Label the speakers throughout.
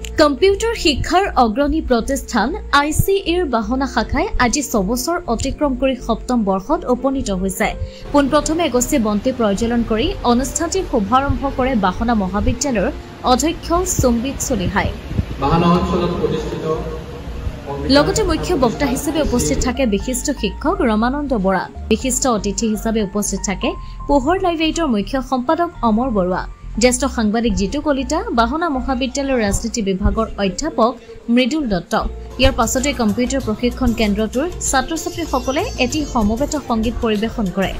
Speaker 1: Computer শিক্ষাৰ অগ্ৰণী প্ৰতিষ্ঠান ICEৰ বাহনা শাখাই আজি 6 বছৰ অতিক্ৰম কৰি সপ্তম বৰ্ষত উপনীত হৈছে। পোনপ্ৰথমে এগছি বন্তি প্ৰজ্বলন কৰি অনুষ্ঠানটি শুভাৰম্ভ কৰে বাহনা মহাবিদ্যালয়ৰ অধ্যক্ষ চুম্বিত চলিহাই।
Speaker 2: বাহনা অঞ্চলত প্ৰতিষ্ঠিত
Speaker 1: লগতে মুখ্য বক্তা হিচাপে উপস্থিত থাকে বিশিষ্ট শিক্ষক ৰমানন্দ বৰা। বিশিষ্ট অতিথি হিচাপে উপস্থিত থাকে পোহৰ লাইভ 8ৰ মুখ্য সম্পাদক অমৰ বৰুৱা, জ্যেষ্ঠ সাংবাদিক জিতু কলিতা, বাহনা মহাবিদ্যালয়ৰ ৰাজনীতি বিভাগৰ অধ্যাপক মৃদুল দত্ত। ইয়াৰ পাছতে কম্পিউটাৰ প্ৰশিক্ষণ কেন্দ্ৰটোৰ ছাত্ৰ ছাত্ৰীসকলে এটি সমবেত সংগীত পৰিৱেশন কৰে।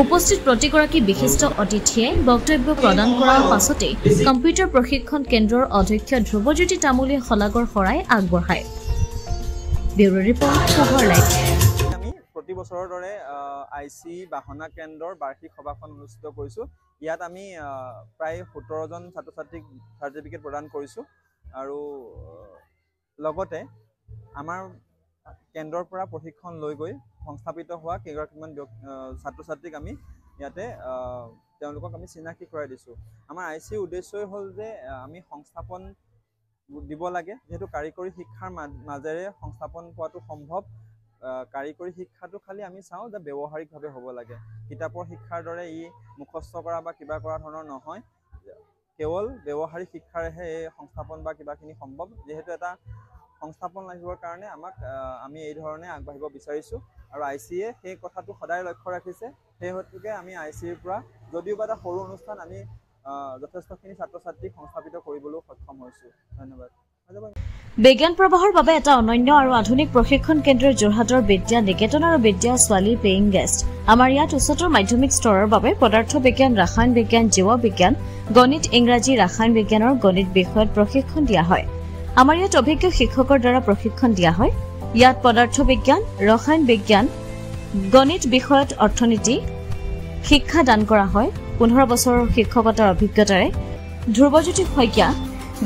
Speaker 1: উপস্থিত প্ৰতিগৰাকী বিশিষ্ট অতিথিয়ে বক্তব্য প্ৰদান কৰাৰ পাছতে কম্পিউটাৰ প্ৰশিক্ষণ কেন্দ্ৰৰ অধ্যক্ষ ধ্ৰুৱজ্যোতি তামুলীয়ে শলাগৰ শৰাই আগবঢ়ায়। ব্যুৰো ৰিপৰ্ট পোহৰ লাইভ।
Speaker 3: আমি প্ৰতি বছৰৰ দৰে ICE বাহনা কেন্দ্ৰৰ বাৰ্ষিক সভাখন অনুষ্ঠিত কৰিছোঁ। ইয়াত আমি প্ৰায় 17 জন ছাত্ৰ ছাত্ৰীক চাৰ্টিফিকেট প্ৰদান কৰিছোঁ আৰু লগতে আমাৰ কেন্দ্ৰৰ পৰা প্ৰশিক্ষণ লৈ গৈ সংস্থাপিত হোৱা কেইগৰাকীমান ছাত্ৰ ছাত্ৰীক আমি ইয়াতে তেওঁলোকক আমি চিনাকি কৰাই দিছোঁ। আমাৰ ICEৰ উদ্দেশ্যই হ'ল যে আমি সংস্থাপন দিব লাগে, যেহেতু কাৰিকৰী শিক্ষাৰ মাজেৰে সংস্থাপন পোৱাটো সম্ভৱ। কাৰিকৰী শিক্ষাটো খালি আমি চাওঁ যে ব্যৱহাৰিকভাৱে হ'ব লাগে, কিতাপৰ শিক্ষাৰ দৰে ই মুখস্থ কৰা বা কিবা কৰা ধৰণৰ নহয়। কেৱল ব্যৱহাৰিক শিক্ষাৰেহে এই সংস্থাপন বা কিবাখিনি সম্ভৱ। যিহেতু এটা সংস্থাপন লাগিবৰ কাৰণে আমি এই ধৰণে আগবাঢ়িব বিচাৰিছোঁ আৰু ICEয়ে সেই কথাটো সদায় লক্ষ্য ৰাখিছে। সেই হেতুকে আমি ICEৰ পৰা যদিও বা এটা সৰু অনুষ্ঠান আমি যথেষ্টখিনি ছাত্ৰ ছাত্ৰীক সংস্থাপিত কৰিবলৈ সক্ষম হৈছোঁ। ধন্যবাদ।
Speaker 1: বিজ্ঞান প্ৰবাহৰ বাবে এটা অনন্য আৰু আধুনিক প্ৰশিক্ষণ কেন্দ্ৰৰ যোৰহাটৰ বিদ্যা নিকেতন আৰু বিদ্যা ছোৱালী পেইং গেষ্ট। আমাৰ ইয়াত উচ্চতৰ মাধ্যমিক স্তৰৰ বাবে পদাৰ্থ বিজ্ঞান, ৰসায়ন বিজ্ঞান, জীৱ বিজ্ঞান, গণিত, ইংৰাজী, ৰাসায়ন বিজ্ঞানৰ গণিত বিষয়ত প্ৰশিক্ষণ দিয়া হয়। আমাৰ ইয়াত অভিজ্ঞ শিক্ষকৰ দ্বাৰা প্ৰশিক্ষণ দিয়া হয়। ইয়াত পদাৰ্থ বিজ্ঞান, ৰসায়ন বিজ্ঞান, গণিত বিষয়ত অৰ্থনীতি শিক্ষা দান কৰা হয়। 15 বছৰৰ শিক্ষকতাৰ অভিজ্ঞতাৰে ধ্ৰুৱজ্যোতি শইকীয়া,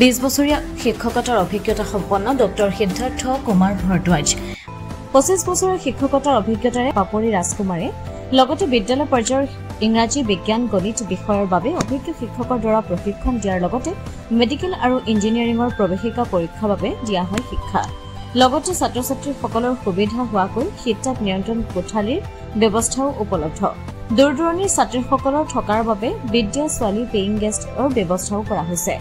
Speaker 1: 20 বছৰীয়া শিক্ষকতাৰ অভিজ্ঞতা সম্পন্ন ডক্টৰ সিদ্ধাৰ্থ কুমাৰ ভৰদ্বাজ, 25 বছৰৰ শিক্ষকতাৰ অভিজ্ঞতাৰে পাপৰি ৰাজকুমাৰে, লগতে বিদ্যালয় পৰ্যায়ৰ ইংৰাজী, বিজ্ঞান, গণিত বিষয়ৰ বাবে অভিজ্ঞ শিক্ষকৰ দ্বাৰা প্ৰশিক্ষণ দিয়াৰ লগতে মেডিকেল আৰু ইঞ্জিনিয়াৰিঙৰ প্ৰৱেশিকা পৰীক্ষাৰ বাবে দিয়া হয় শিক্ষা। লগতে ছাত্ৰ ছাত্ৰীসকলৰ সুবিধা হোৱাকৈ শীততাপ নিয়ন্ত্ৰণ কোঠালীৰ ব্যৱস্থাও উপলব্ধ। দূৰ দূৰণিৰ ছাত্ৰীসকলৰ থকাৰ বাবে বিদ্যা ছোৱালী পেইং গেষ্টৰ ব্যৱস্থাও কৰা হৈছে।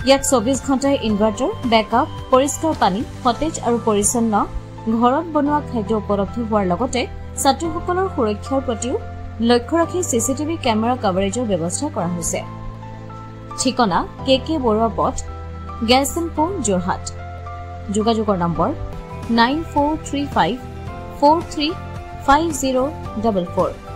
Speaker 1: ইয়াত 24 ঘণ্টাই ইনভাৰ্টাৰ, বেকআপ, পৰিষ্কাৰ পানী, সতেজ আৰু পৰিচ্ছন্ন ঘৰত বনোৱা খাদ্য উপলব্ধ হোৱাৰ লগতে ছাত্ৰীসকলৰ সুৰক্ষাৰ প্ৰতিও লক্ষ্য ৰাখি CCTV কেমেৰা কভাৰেজৰ ব্যৱস্থা কৰা হৈছে। ঠিকনা KK বৰুৱা পথ, গেছেনপুৰ, যোৰহাট। যোগাযোগৰ নম্বৰ 9435435044।